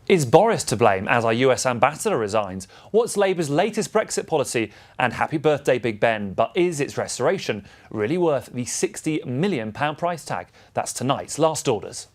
Is Boris to blame as our US ambassador resigns? What's Labour's latest Brexit policy? And happy birthday, Big Ben, but is its restoration really worth the £60 million price tag? That's tonight's Last Orders.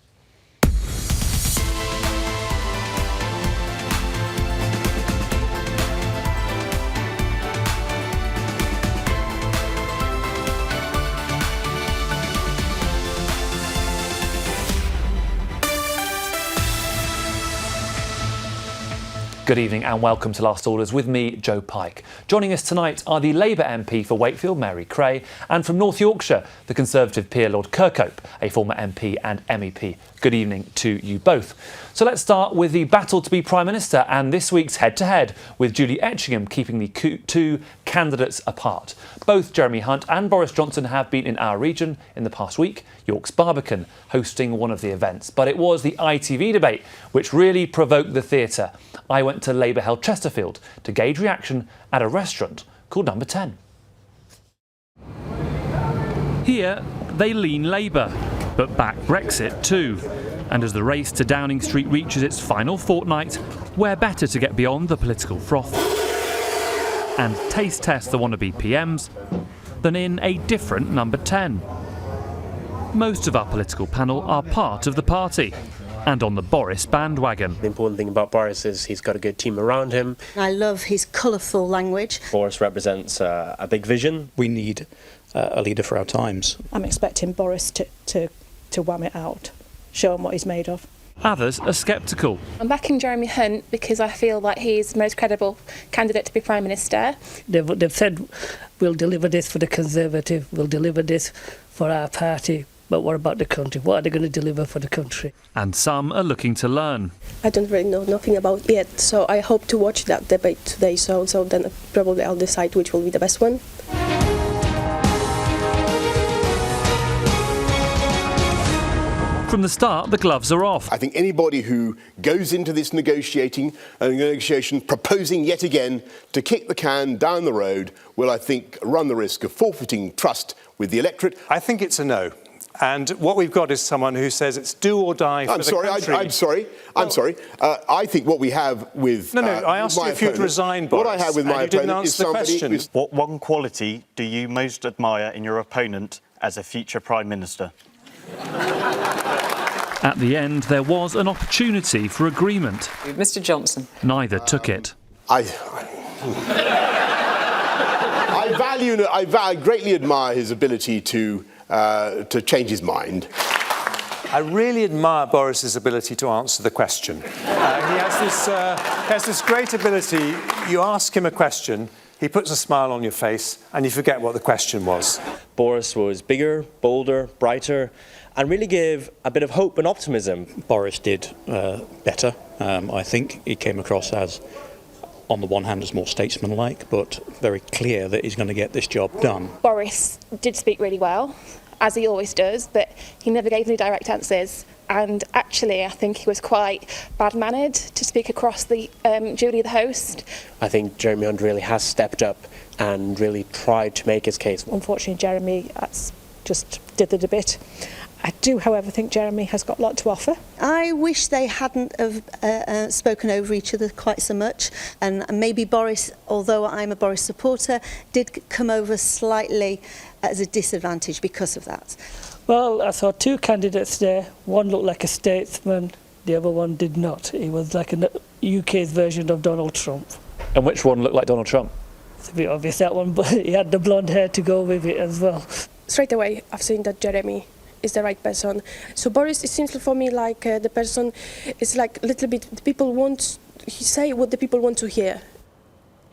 Good evening and welcome to Last Orders with me, Joe Pike. Joining us tonight are the Labour MP for Wakefield, Mary Creagh, and from North Yorkshire, the Conservative peer Lord Kirkhope, a former MP and MEP. Good evening to you both. So let's start with the battle to be Prime Minister and this week's head-to-head with Julie Etchingham keeping the two candidates apart. Both Jeremy Hunt and Boris Johnson have been in our region in the past week, York's Barbican, hosting one of the events. But it was the ITV debate which really provoked the theatre. I went to Labour-held Chesterfield to gauge reaction at a restaurant called Number 10. Here, they lean Labour, but back Brexit too. And as the race to Downing Street reaches its final fortnight, where better to get beyond the political froth and taste test the wannabe PMs than in a different Number 10. Most of our political panel are part of the party and on the Boris bandwagon. The important thing about Boris is he's got a good team around him. I love his colourful language. Boris represents a big vision. We need a leader for our times. I'm expecting Boris to wham it out, show him what he's made of. Others are sceptical. I'm backing Jeremy Hunt because I feel like he's the most credible candidate to be Prime Minister. They've said we'll deliver this for the Conservative, we'll deliver this for our party. But what about the country? What are they going to deliver for the country? And some are looking to learn. I don't really know nothing about it yet, so I hope to watch that debate today, so then probably I'll decide which will be the best one. From the start, the gloves are off. I think anybody who goes into this negotiation proposing yet again to kick the can down the road will, I think, run the risk of forfeiting trust with the electorate. I think it's a no. And what we've got is someone who says it's do or die for the country. I'm sorry. I think what we have with... I asked you if you'd resign, Boris. What I have with my opponent is somebody... What one quality do you most admire in your opponent as a future Prime Minister? At the end, there was an opportunity for agreement. Mr Johnson. Neither took it. I greatly admire his ability to change his mind. I really admire Boris's ability to answer the question. He has this great ability. You ask him a question, he puts a smile on your face, and you forget what the question was. Boris was bigger, bolder, brighter, and really gave a bit of hope and optimism. Boris did better. I think he came across as, on the one hand, as more statesmanlike, but very clear that he's going to get this job done. Boris did speak really well, as he always does, but he never gave any direct answers. And actually, I think he was quite bad-mannered to speak across the Julie, the host. I think Jeremy Hunt really has stepped up and really tried to make his case. Unfortunately, Jeremy just did the debate. I do, however, think Jeremy has got a lot to offer. I wish they hadn't have spoken over each other quite so much, and maybe Boris, although I'm a Boris supporter, did come over slightly as a disadvantage because of that. Well, I saw two candidates there. One looked like a statesman, the other one did not. He was like a UK's version of Donald Trump. And which one looked like Donald Trump? It's a bit obvious, that one, but he had the blonde hair to go with it as well. Straight away, I've seen that Jeremy is the right person. So Boris, it seems for me like the person is like a little bit, he say what the people want to hear.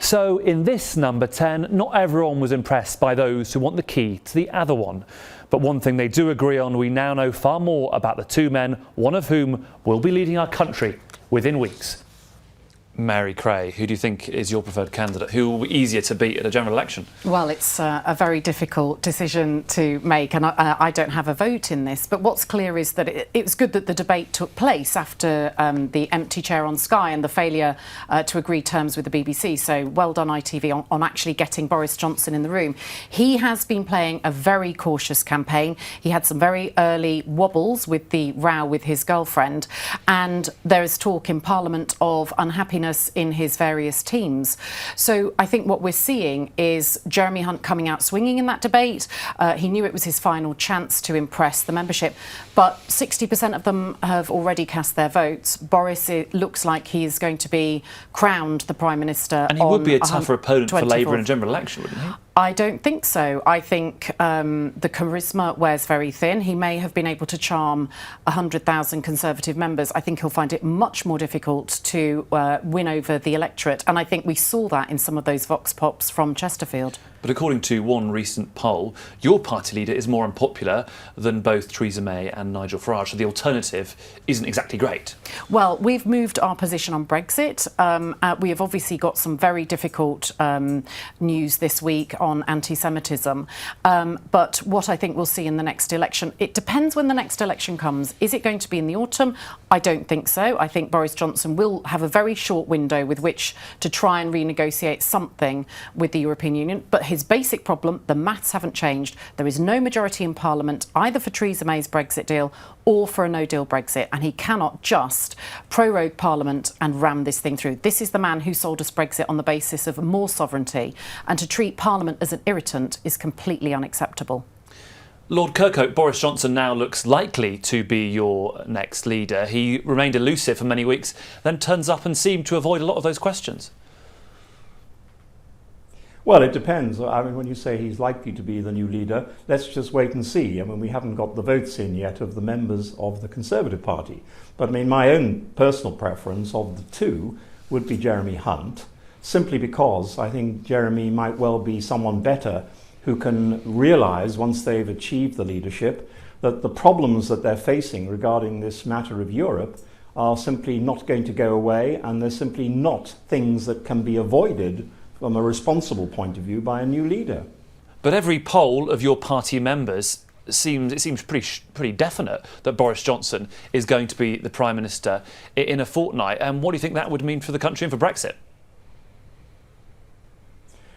So in this Number 10, not everyone was impressed by those who want the key to the other one. But one thing they do agree on, we now know far more about the two men, one of whom will be leading our country within weeks. Mary Creagh, who do you think is your preferred candidate? Who will be easier to beat at a general election? Well, it's a very difficult decision to make, and I don't have a vote in this. But what's clear is that it was good that the debate took place after the empty chair on Sky and the failure to agree terms with the BBC. So well done, ITV, on actually getting Boris Johnson in the room. He has been playing a very cautious campaign. He had some very early wobbles with the row with his girlfriend, and there is talk in Parliament of unhappiness in his various teams. So I think what we're seeing is Jeremy Hunt coming out swinging in that debate. He knew it was his final chance to impress the membership, but 60% of them have already cast their votes. Boris, it looks like he is going to be crowned the Prime Minister. And he would be a tougher opponent for 24th. Labour in a general election, wouldn't he? I don't think so. I think the charisma wears very thin. He may have been able to charm 100,000 Conservative members. I think he'll find it much more difficult to win over the electorate. And I think we saw that in some of those vox pops from Chesterfield. But according to one recent poll, your party leader is more unpopular than both Theresa May and Nigel Farage. So the alternative isn't exactly great. Well, we've moved our position on Brexit. We have obviously got some very difficult news this week on anti-Semitism. But what I think we'll see in the next election, it depends when the next election comes. Is it going to be in the autumn? I don't think so. I think Boris Johnson will have a very short window with which to try and renegotiate something with the European Union. But his basic problem, the maths haven't changed. There is no majority in Parliament either for Theresa May's Brexit deal or for a no-deal Brexit, and he cannot just prorogue Parliament and ram this thing through. This is the man who sold us Brexit on the basis of more sovereignty, and to treat Parliament as an irritant is completely unacceptable. Lord Kirkhope, Boris Johnson now looks likely to be your next leader. He remained elusive for many weeks, then turns up and seemed to avoid a lot of those questions. Well, it depends. I mean, when you say he's likely to be the new leader, let's just wait and see. I mean, we haven't got the votes in yet of the members of the Conservative Party. But I mean, my own personal preference of the two would be Jeremy Hunt, simply because I think Jeremy might well be someone better who can realise, once they've achieved the leadership, that the problems that they're facing regarding this matter of Europe are simply not going to go away, and they're simply not things that can be avoided from a responsible point of view by a new leader. But every poll of your party members seems pretty definite that Boris Johnson is going to be the Prime Minister in a fortnight. And what do you think that would mean for the country and for Brexit?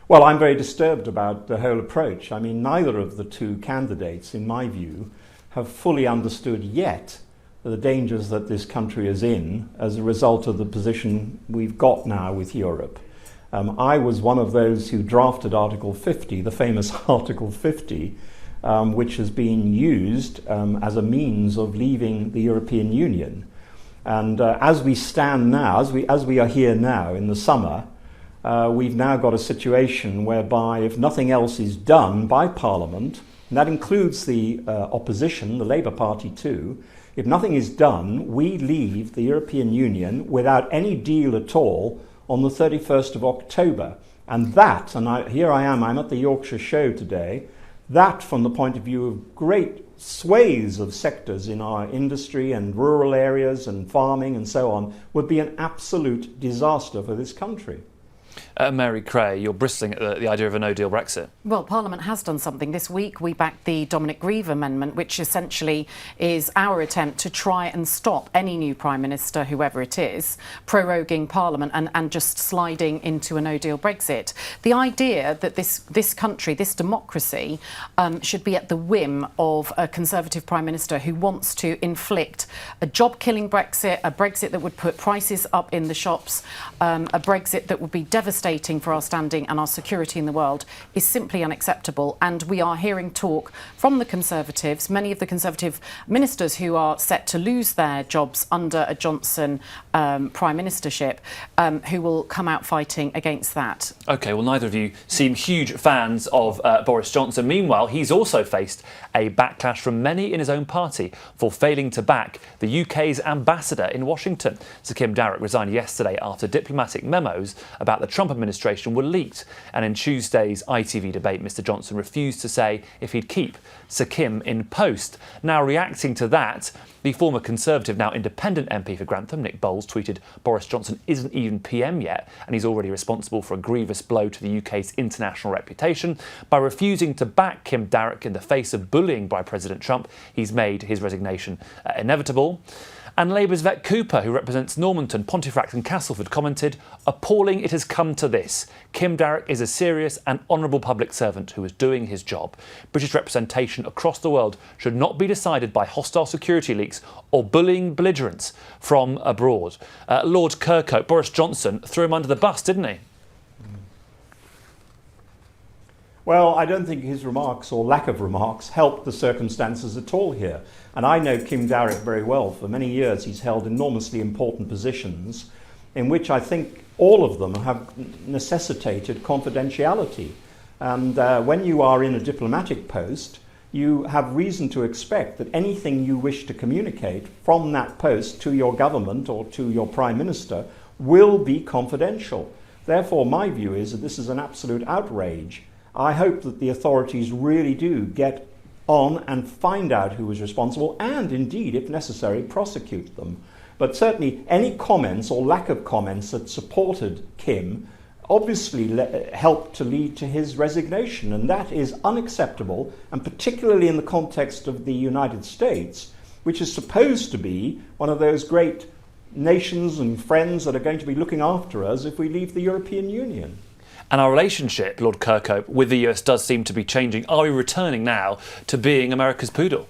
Well, I'm very disturbed about the whole approach. I mean, neither of the two candidates, in my view, have fully understood yet the dangers that this country is in as a result of the position we've got now with Europe. I was one of those who drafted Article 50, the famous Article 50, which has been used as a means of leaving the European Union. And as we stand now, as we are here now in the summer, we've now got a situation whereby, if nothing else is done by Parliament, and that includes the opposition, the Labour Party too, if nothing is done, we leave the European Union without any deal at all on the 31st of October. And that, and here I am, I'm at the Yorkshire Show today, that from the point of view of great swathes of sectors in our industry and rural areas and farming and so on, would be an absolute disaster for this country. Mary Creagh, you're bristling at the idea of a no-deal Brexit. Well, Parliament has done something. This week we backed the Dominic Grieve amendment, which essentially is our attempt to try and stop any new Prime Minister, whoever it is, proroguing Parliament and just sliding into a no-deal Brexit. The idea that this country, this democracy, should be at the whim of a Conservative Prime Minister who wants to inflict a job-killing Brexit, a Brexit that would put prices up in the shops, a Brexit that would be devastating for our standing and our security in the world, is simply unacceptable. And we are hearing talk from the Conservatives, many of the Conservative ministers who are set to lose their jobs under a Johnson Prime Ministership, who will come out fighting against that. OK, well, neither of you seem huge fans of Boris Johnson. Meanwhile, he's also faced a backlash from many in his own party for failing to back the UK's ambassador in Washington. Sir Kim Darroch resigned yesterday after diplomatic memos about the Trump administration were leaked. And in Tuesday's ITV debate, Mr Johnson refused to say if he'd keep Sir Kim in post. Now, reacting to that, the former Conservative, now independent MP for Grantham, Nick Bowles, tweeted Boris Johnson isn't even PM yet, and he's already responsible for a grievous blow to the UK's international reputation. By refusing to back Kim Darroch in the face of bullying by President Trump, he's made his resignation inevitable. And Labour's Vet Cooper, who represents Normanton, Pontefract and Castleford, commented, "Appalling it has come to this. Kim Darroch is a serious and honourable public servant who is doing his job. British representation across the world should not be decided by hostile security leaks or bullying belligerents from abroad." Lord Kirkhope, Boris Johnson, threw him under the bus, didn't he? Well, I don't think his remarks, or lack of remarks, helped the circumstances at all here. And I know Kim Darroch very well. For many years he's held enormously important positions in which I think all of them have necessitated confidentiality. And when you are in a diplomatic post, you have reason to expect that anything you wish to communicate from that post to your government or to your Prime Minister will be confidential. Therefore, my view is that this is an absolute outrage. I hope that the authorities really do get on and find out who was responsible and, indeed, if necessary, prosecute them. But certainly any comments or lack of comments that supported Kim obviously helped to lead to his resignation, and that is unacceptable, and particularly in the context of the United States, which is supposed to be one of those great nations and friends that are going to be looking after us if we leave the European Union. And our relationship, Lord Kirkhope, with the US does seem to be changing. Are we returning now to being America's poodle?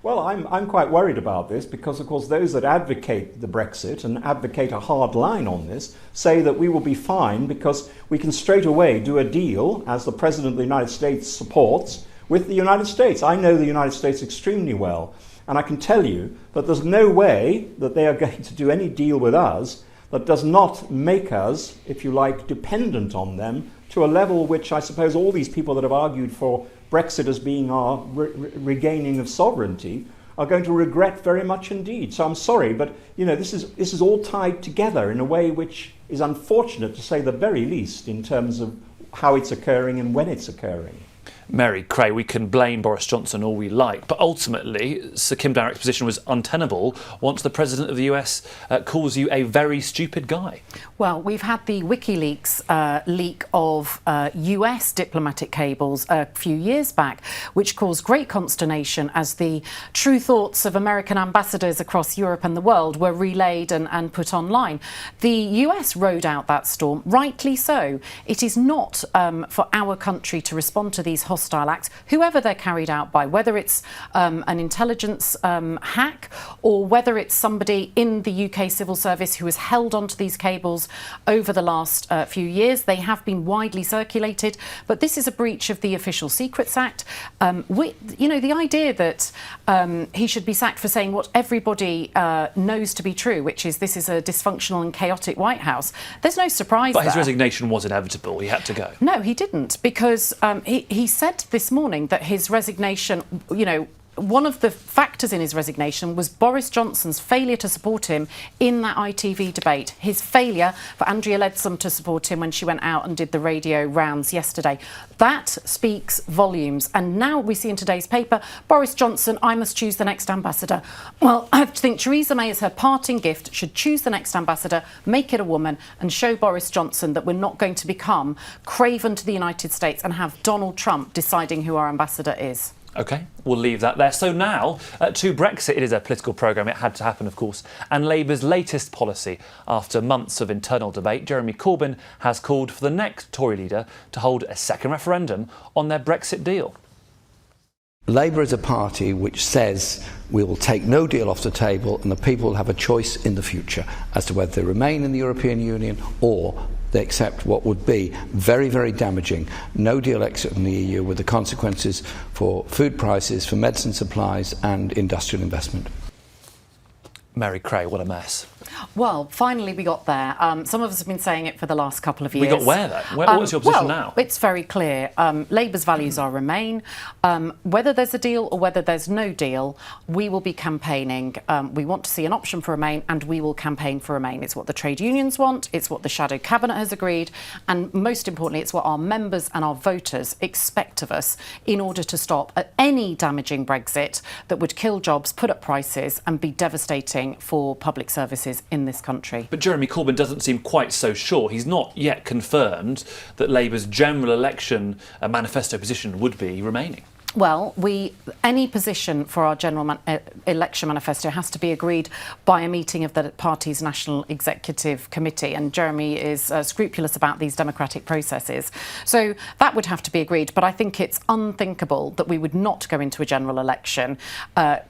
Well, I'm quite worried about this because, of course, those that advocate the Brexit and advocate a hard line on this say that we will be fine because we can straight away do a deal, as the President of the United States supports, with the United States. I know the United States extremely well, and I can tell you that there's no way that they are going to do any deal with us that does not make us, if you like, dependent on them to a level which I suppose all these people that have argued for Brexit as being our regaining of sovereignty are going to regret very much indeed. So I'm sorry, but you know, this is all tied together in a way which is unfortunate, to say the very least, in terms of how it's occurring and when it's occurring. Mary Creagh, we can blame Boris Johnson all we like, but ultimately Sir Kim Darroch's position was untenable once the President of the US calls you a very stupid guy. Well, we've had the WikiLeaks leak of US diplomatic cables a few years back, which caused great consternation as the true thoughts of American ambassadors across Europe and the world were relayed and put online. The US rode out that storm, rightly so. It is not for our country to respond to these hostile acts, whoever they're carried out by, whether it's an intelligence hack or whether it's somebody in the UK civil service who has held onto these cables over the last few years. They have been widely circulated, but this is a breach of the Official Secrets Act. The idea that he should be sacked for saying what everybody knows to be true, which is this is a dysfunctional and chaotic White House, there's no surprise But his there. resignation was inevitable. He had to go. No, he didn't, because he said this morning that his resignation, one of the factors in his resignation was Boris Johnson's failure to support him in that ITV debate, his failure for Andrea Leadsom to support him when she went out and did the radio rounds yesterday. That speaks volumes. And now we see in today's paper, Boris Johnson, I must choose the next ambassador. Well, I think Theresa May, as her parting gift, should choose the next ambassador, make it a woman, and show Boris Johnson that we're not going to become craven to the United States and have Donald Trump deciding who our ambassador is. OK, we'll leave that there. So now to Brexit. It is a political programme. It had to happen, of course. And Labour's latest policy. After months of internal debate, Jeremy Corbyn has called for the next Tory leader to hold a second referendum on their Brexit deal. Labour is a party which says we will take no deal off the table and the people will have a choice in the future as to whether they remain in the European Union or they accept what would be very, very damaging no deal exit from the EU, with the consequences for food prices, for medicine supplies and industrial investment. Mary Creagh, what a mess. Well, finally we got there. Some of us have been saying it for the last couple of years. We got where, though? What's your position now? It's very clear. Labour's values are Remain. Whether there's a deal or whether there's no deal, we will be campaigning. We want to see an option for Remain, and we will campaign for Remain. It's what the trade unions want, it's what the Shadow Cabinet has agreed, and most importantly, it's what our members and our voters expect of us in order to stop any damaging Brexit that would kill jobs, put up prices and be devastating for public services in this country. But Jeremy Corbyn doesn't seem quite so sure. He's not yet confirmed that Labour's general election manifesto position would be remaining. Well, any position for our general election manifesto has to be agreed by a meeting of the party's National Executive Committee, and Jeremy is scrupulous about these democratic processes. So that would have to be agreed, but I think it's unthinkable that we would not go into a general election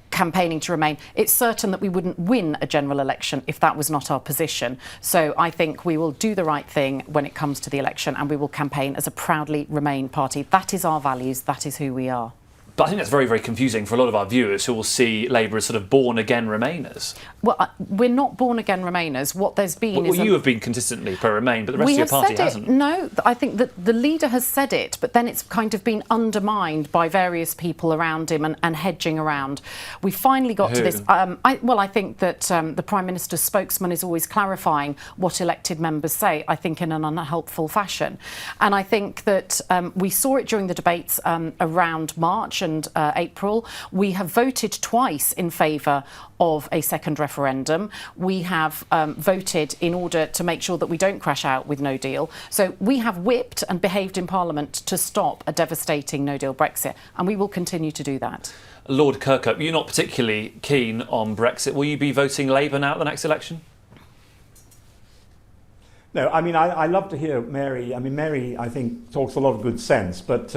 campaigning to Remain. It's certain that we wouldn't win a general election if that was not our position. So I think we will do the right thing when it comes to the election, and we will campaign as a proudly Remain party. That is our values, that is who we are. But I think that's very, very confusing for a lot of our viewers who will see Labour as sort of born-again Remainers. Well, we're not born-again Remainers. What there's been is... Well, you have been consistently pro-Remain, but the rest of your party hasn't. No, I think that the leader has said it, but then it's kind of been undermined by various people around him and hedging around. We finally got to this... I think that the Prime Minister's spokesman is always clarifying what elected members say, I think in an unhelpful fashion. And I think that we saw it during the debates around March and April. We have voted twice in favour of a second referendum. We have voted in order to make sure that we don't crash out with no deal. So we have whipped and behaved in Parliament to stop a devastating no deal Brexit, and we will continue to do that. Lord Kirkhope, you're not particularly keen on Brexit. Will you be voting Labour now at the next election? No, I mean, I love to hear Mary. I mean, Mary, I think, talks a lot of good sense, but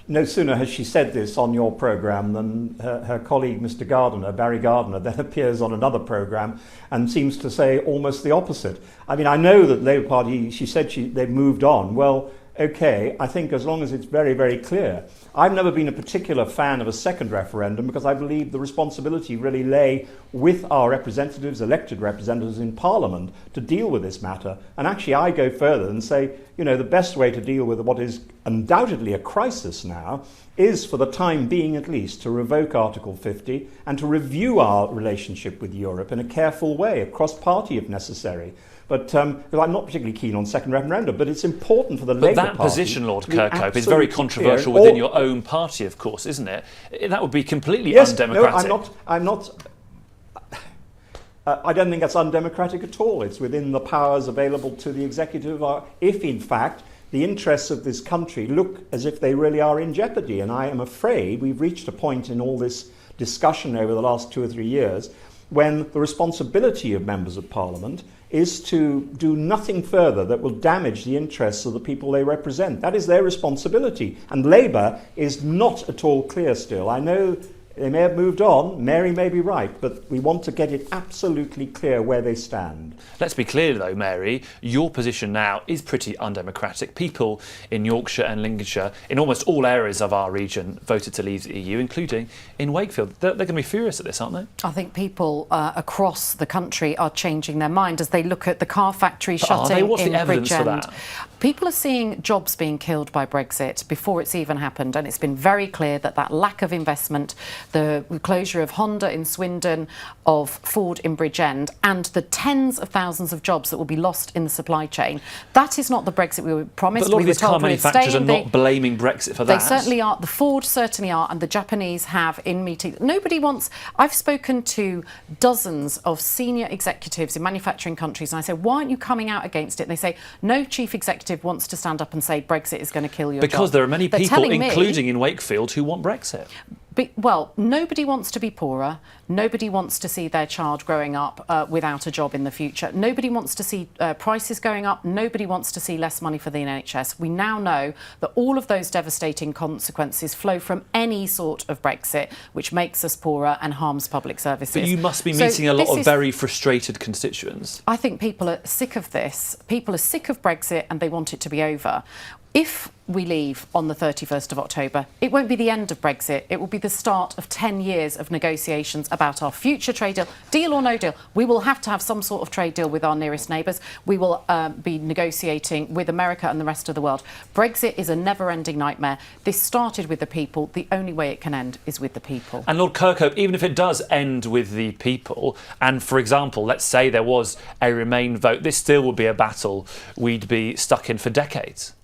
no sooner has she said this on your programme than her colleague, Mr. Gardiner, Barry Gardiner, then appears on another programme and seems to say almost the opposite. I mean, I know that the Labour Party, she said they've moved on. Well, OK, I think as long as it's very, very clear. I've never been a particular fan of a second referendum because I believe the responsibility really lay with our representatives, elected representatives in Parliament, to deal with this matter. And actually, I go further and say, you know, the best way to deal with what is undoubtedly a crisis now is, for the time being at least, to revoke Article 50 and to review our relationship with Europe in a careful way, across party if necessary. But I'm not particularly keen on second referendum, but it's important for the Labour Party. But that position, Lord Kirkhope, is very controversial within your own party, of course, isn't it? That would be completely undemocratic. No, I'm not. I don't think that's undemocratic at all. It's within the powers available to the executive, if in fact the interests of this country look as if they really are in jeopardy. And I am afraid we've reached a point in all this discussion over the last 2 or 3 years when the responsibility of members of Parliament is to do nothing further that will damage the interests of the people they represent. That is their responsibility. And Labour is not at all clear still. I know they may have moved on, Mary may be right, but we want to get it absolutely clear where they stand. Let's be clear though, Mary, your position now is pretty undemocratic. People in Yorkshire and Lincolnshire, in almost all areas of our region, voted to leave the EU, including in Wakefield. They're going to be furious at this, aren't they? I think people across the country are changing their mind as they look at the car factory shutting What's in the evidence for Bridgend. that? People are seeing jobs being killed by Brexit before it's even happened, and it's been very clear that that lack of investment, the closure of Honda in Swindon, of Ford in Bridgend, and the tens of thousands of jobs that will be lost in the supply chain, that is not the Brexit we were promised. But a lot of these car manufacturers are not blaming Brexit for that. They certainly are. The Ford certainly are, and the Japanese have in meetings. Nobody wants... I've spoken to dozens of senior executives in manufacturing countries, and I say, why aren't you coming out against it? And they say, no chief executive wants to stand up and say Brexit is going to kill your job. Because there are many people, including in Wakefield, who want Brexit. Well, nobody wants to be poorer. Nobody wants to see their child growing up without a job in the future. Nobody wants to see prices going up. Nobody wants to see less money for the NHS. We now know that all of those devastating consequences flow from any sort of Brexit, which makes us poorer and harms public services. But you must be meeting a lot of very frustrated constituents. I think people are sick of this. People are sick of Brexit and they want it to be over. If we leave on the 31st of October, it won't be the end of Brexit. It will be the start of 10 years of negotiations about our future trade deal or no deal. We will have to have some sort of trade deal with our nearest neighbours. We will be negotiating with America and the rest of the world. Brexit is a never-ending nightmare. This started with the people. The only way it can end is with the people. And Lord Kirkhope, even if it does end with the people, and for example, let's say there was a Remain vote, this still would be a battle we'd be stuck in for decades.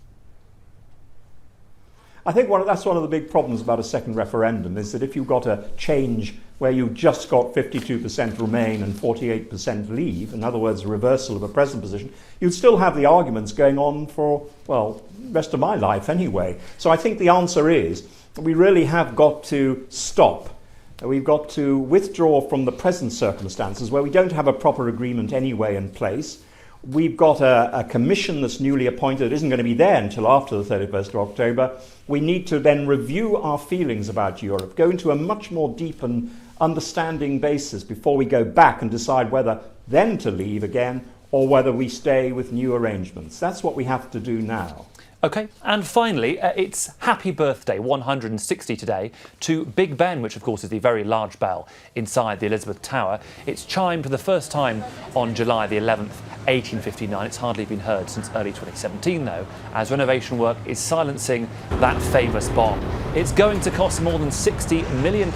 I think that's one of the big problems about a second referendum, is that if you've got a change where you've just got 52% Remain and 48% Leave, in other words, a reversal of a present position, you'd still have the arguments going on for, well, the rest of my life anyway. So I think the answer is that we really have got to stop. We've got to withdraw from the present circumstances where we don't have a proper agreement anyway in place. We've got a commission that's newly appointed. It isn't going to be there until after the 31st of October. We need to then review our feelings about Europe, go into a much more deep and understanding basis before we go back and decide whether then to leave again or whether we stay with new arrangements. That's what we have to do now. OK, and finally, it's happy birthday, 160 today, to Big Ben, which of course is the very large bell inside the Elizabeth Tower. It's chimed for the first time on July the 11th, 1859. It's hardly been heard since early 2017, though, as renovation work is silencing that famous bomb. It's going to cost more than £60 million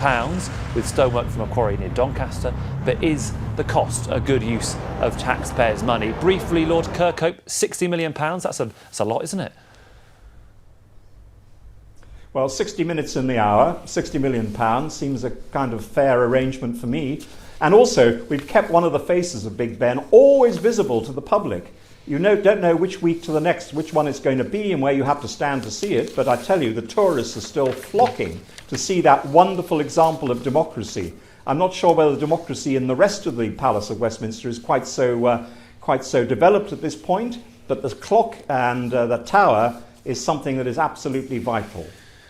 with stonework from a quarry near Doncaster, but is the cost a good use of taxpayers' money? Briefly, Lord Kirkhope, £60 million, that's a lot, isn't it? Well, 60 minutes in the hour, £60 million seems a kind of fair arrangement for me. And also, we've kept one of the faces of Big Ben always visible to the public. You don't know which week to the next which one it's going to be and where you have to stand to see it, but I tell you, the tourists are still flocking to see that wonderful example of democracy. I'm not sure whether democracy in the rest of the Palace of Westminster is quite so developed at this point, but the clock and the tower is something that is absolutely vital.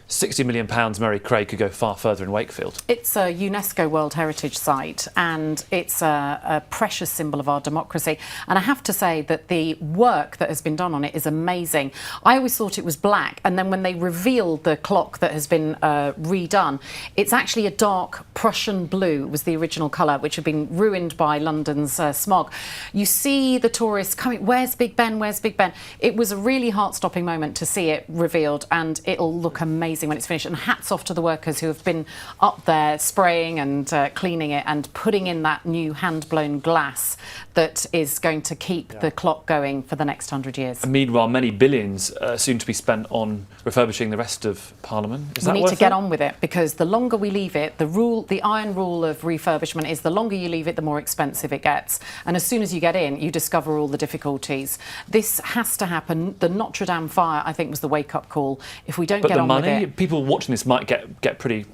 £60 million, Mary Creagh, could go far further in Wakefield. It's a UNESCO World Heritage Site and it's a precious symbol of our democracy. And I have to say that the work that has been done on it is amazing. I always thought it was black, and then when they revealed the clock that has been redone, it's actually a dark Prussian blue was the original colour, which had been ruined by London's smog. You see the tourists coming, where's Big Ben, where's Big Ben? It was a really heart-stopping moment to see it revealed, and it'll look amazing when it's finished. And hats off to the workers who have been up there spraying and cleaning it and putting in that new hand-blown glass that is going to keep the clock going for the next 100 years. And meanwhile, many billions soon to be spent on refurbishing the rest of Parliament. We need to get on with it, because the longer we leave it, the iron rule of refurbishment is the longer you leave it, the more expensive it gets. And as soon as you get in, you discover all the difficulties. This has to happen. The Notre Dame fire, I think, was the wake-up call. If we don't get on with it... People watching this might get pretty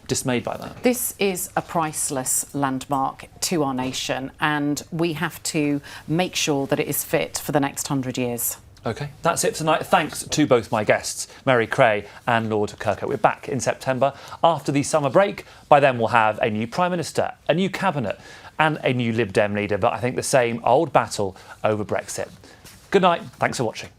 dismayed by that. This is a priceless landmark to our nation, and we have to make sure that it is fit for the next 100 years. OK, that's it tonight. Thanks to both my guests, Mary Creagh and Lord Kirkhope. We're back in September after the summer break. By then we'll have a new Prime Minister, a new Cabinet and a new Lib Dem leader, but I think the same old battle over Brexit. Good night. Thanks for watching.